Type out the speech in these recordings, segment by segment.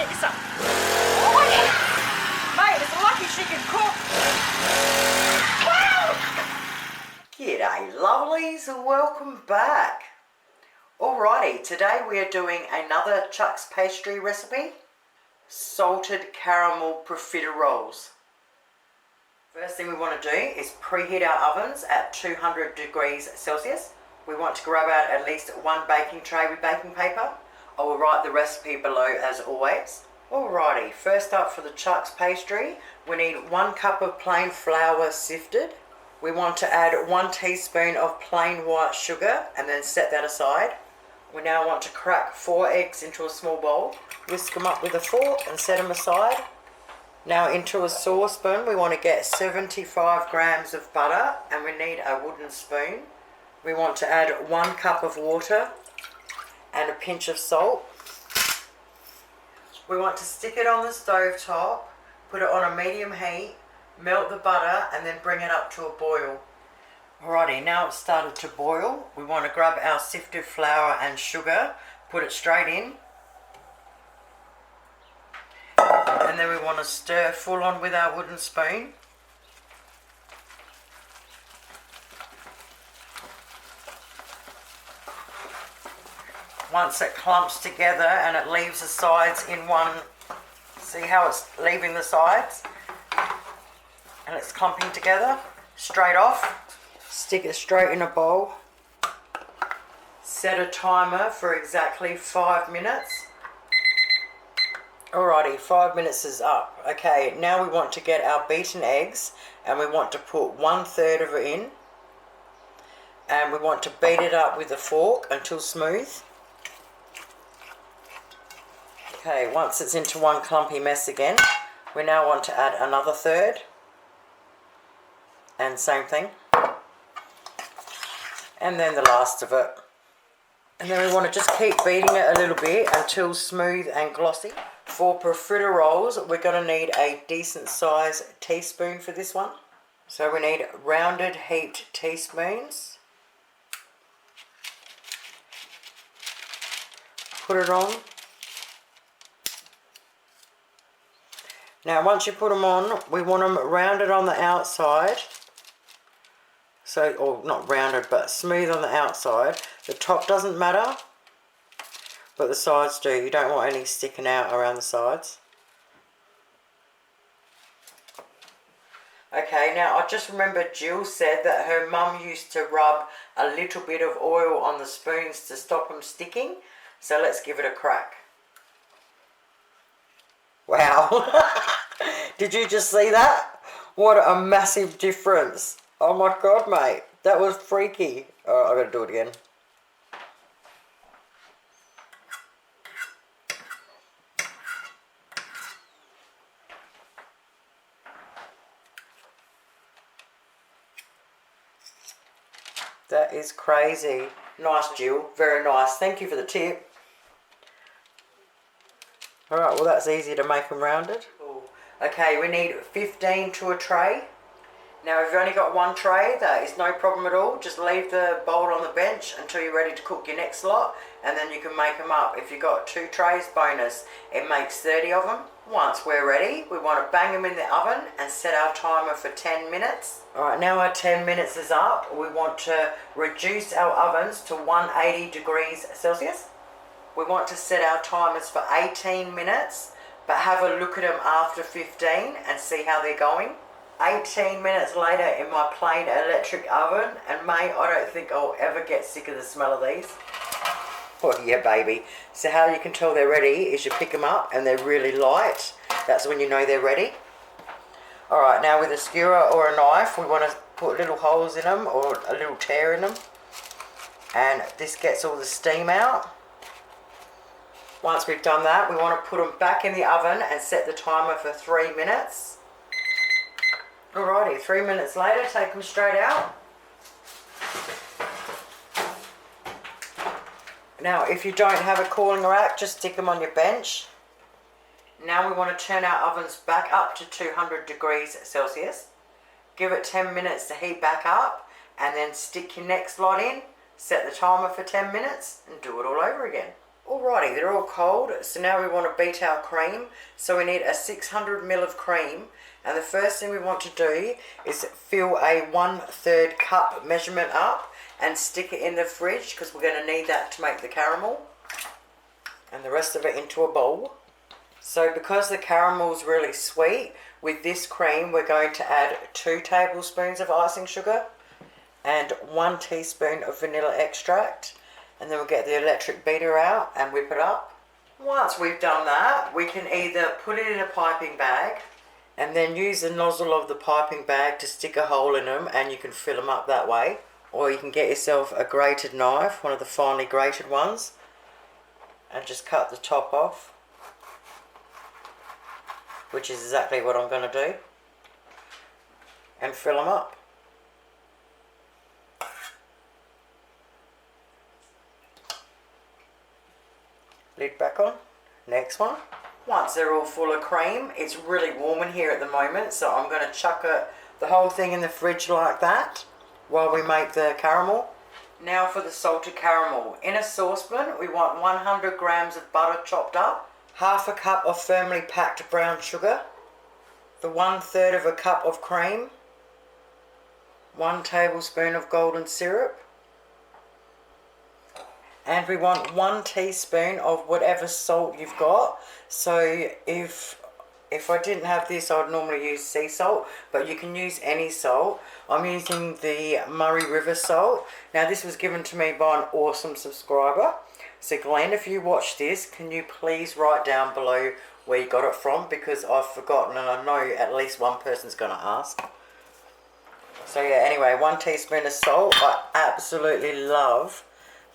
get you some. Oh, yeah. Mate, it's lucky she can cook. Wow! G'day lovelies and welcome back. Alrighty, today we are doing another Chuck's pastry recipe. Salted caramel profiteroles. First thing we want to do is preheat our ovens at 200 degrees Celsius. We want to grab out at least one baking tray with baking paper. I will write the recipe below as always. Alrighty, first up for the Chuck's pastry, we need 1 cup of plain flour sifted. We want to add 1 teaspoon of plain white sugar and then set that aside. We now want to crack 4 eggs into a small bowl, whisk them up with a fork and set them aside. Now into a saucepan we want to get 75 grams of butter and we need a wooden spoon. We want to add 1 cup of water and a pinch of salt. We want to stick it on the stove top, put it on a medium heat, melt the butter and then bring it up to a boil. Alrighty, now it's started to boil. We want to grab our sifted flour and sugar, put it straight in. And then we want to stir full on with our wooden spoon. Once it clumps together and it leaves the sides in one, see how it's leaving the sides? And it's clumping together, straight off. Stick it straight in a bowl. Set a timer for exactly 5 minutes. Alrighty, 5 minutes is up. Okay, now we want to get our beaten eggs and we want to put 1/3 of it in. And we want to beat it up with a fork until smooth. Okay, once it's into one clumpy mess again, we now want to add another 1/3. And same thing. And then the last of it. And then we want to just keep beating it a little bit until smooth and glossy. For profiteroles, we're going to need a decent size teaspoon for this one. So we need rounded heaped teaspoons. Put it on. Now once you put them on, we want them rounded on the outside. So, or not rounded, but smooth on the outside. The top doesn't matter, but the sides do. You don't want any sticking out around the sides. Okay, now I just remembered Jill said that her mum used to rub a little bit of oil on the spoons to stop them sticking. So let's give it a crack. Wow. Did you just see that? What a massive difference. Oh my god, mate. That was freaky. Alright, I've got to do it again. That is crazy. Nice, Jill. Very nice. Thank you for the tip. Alright, well that's easy to make them rounded. Okay, we need 15 to a tray. Now if you've only got 1 tray, that is no problem at all. Just leave the bowl on the bench until you're ready to cook your next lot and then you can make them up. If you've got 2 trays, bonus. It makes 30 of them. Once we're ready, we want to bang them in the oven and set our timer for 10 minutes. Alright, now our 10 minutes is up. We want to reduce our ovens to 180 degrees Celsius. We want to set our timers for 18 minutes, but have a look at them after 15 and see how they're going. 18 minutes later in my plain electric oven, and mate, I don't think I'll ever get sick of the smell of these. Oh yeah, baby. So how you can tell they're ready is you pick them up and they're really light. That's when you know they're ready. Alright, now with a skewer or a knife, we want to put little holes in them or a little tear in them. And this gets all the steam out. Once we've done that, we want to put them back in the oven and set the timer for 3 minutes. Alrighty, 3 minutes later, take them straight out. Now, if you don't have a cooling rack, just stick them on your bench. Now we want to turn our ovens back up to 200 degrees Celsius. Give it 10 minutes to heat back up and then stick your next lot in, set the timer for 10 minutes and do it all over again. Alrighty, they're all cold, so now we want to beat our cream. So we need a 600 ml of cream, and the first thing we want to do is fill a 1/3 cup measurement up and stick it in the fridge, because we're going to need that to make the caramel, and the rest of it into a bowl. So because the caramel's really sweet, with this cream we're going to add 2 tablespoons of icing sugar and 1 teaspoon of vanilla extract, and then we'll get the electric beater out and whip it up. Once we've done that, we can either put it in a piping bag and then use the nozzle of the piping bag to stick a hole in them, and you can fill them up that way, or you can get yourself a grated knife, one of the finely grated ones, and just cut the top off, which is exactly what I'm going to do, and fill them up. Lid back on. Next one. Once they're all full of cream, it's really warm in here at the moment, so I'm going to chuck the whole thing in the fridge like that while we make the caramel. Now for the salted caramel. In a saucepan we want 100 grams of butter chopped up, half a cup of firmly packed brown sugar, the 1/3 of a cup of cream, 1 tablespoon of golden syrup, and we want 1 teaspoon of whatever salt you've got. So if I didn't have this, I'd normally use sea salt, but you can use any salt. I'm using the Murray River salt. Now this was given to me by an awesome subscriber. So Glenn, if you watch this, can you please write down below where you got it from, because I've forgotten and I know at least one person's going to ask. So yeah, anyway, 1 teaspoon of salt. I absolutely love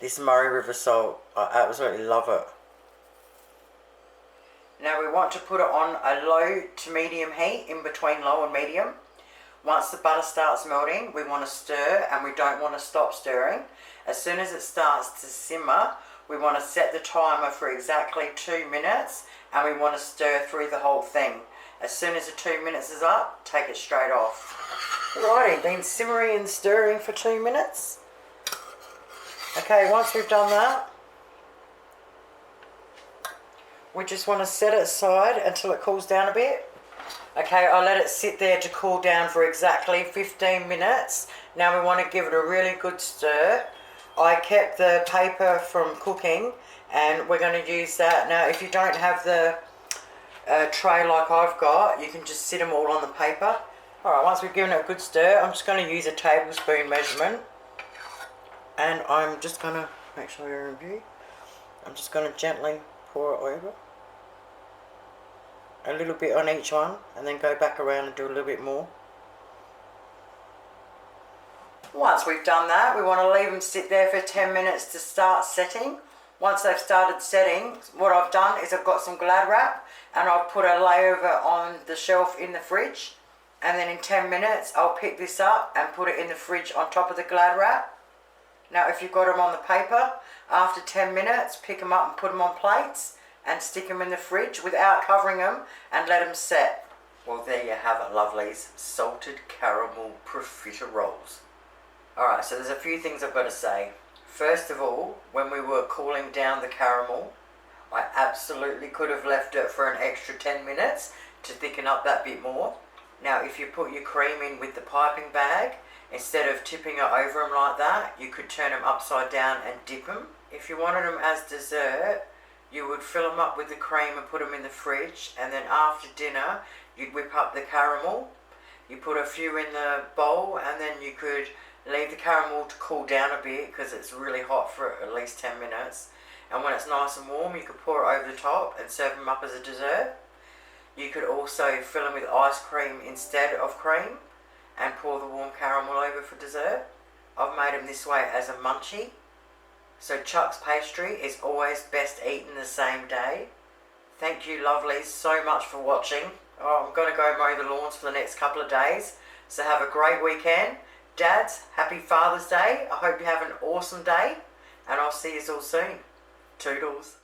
this Murray River salt. I absolutely love it. Now we want to put it on a low to medium heat, in between low and medium. Once the butter starts melting, we want to stir, and we don't want to stop stirring. As soon as it starts to simmer, we want to set the timer for exactly 2 minutes, and we want to stir through the whole thing. As soon as the 2 minutes is up, take it straight off. Alrighty, been simmering and stirring for 2 minutes. Okay, once we've done that, we just want to set it aside until it cools down a bit. Okay, I let it sit there to cool down for exactly 15 minutes. Now we want to give it a really good stir. I kept the paper from cooking, and we're going to use that. Now if you don't have the tray like I've got, you can just sit them all on the paper. Alright, once we've given it a good stir, I'm just going to use a tablespoon measurement, and I'm just going to, make sure you're in view, I'm just going to gently pour it over. A little bit on each one, and then go back around and do a little bit more. Once we've done that, we want to leave them sit there for 10 minutes to start setting. Once they've started setting, what I've done is I've got some Glad wrap, and I've put a layover on the shelf in the fridge, and then in 10 minutes I'll pick this up and put it in the fridge on top of the Glad wrap. Now if you've got them on the paper, after 10 minutes pick them up and put them on plates and stick them in the fridge without covering them, and let them set. Well, there you have it, lovelies. Salted caramel profiteroles. Alright, so there's a few things I've got to say. First of all, when we were cooling down the caramel, I absolutely could have left it for an extra 10 minutes to thicken up that bit more. Now if you put your cream in with the piping bag, instead of tipping it over them like that, you could turn them upside down and dip them. If you wanted them as dessert, you would fill them up with the cream and put them in the fridge, and then after dinner you'd whip up the caramel. You put a few in the bowl, and then you could leave the caramel to cool down a bit because it's really hot for at least 10 minutes. And when it's nice and warm, you could pour it over the top and serve them up as a dessert. You could also fill them with ice cream instead of cream and pour the warm caramel over for dessert. I've made them this way as a munchie. So Chuck's pastry is always best eaten the same day. Thank you, lovelies, so much for watching. I'm going to go mow the lawns for the next couple of days. So have a great weekend. Dads, happy Father's Day. I hope you have an awesome day, and I'll see you all soon. Toodles.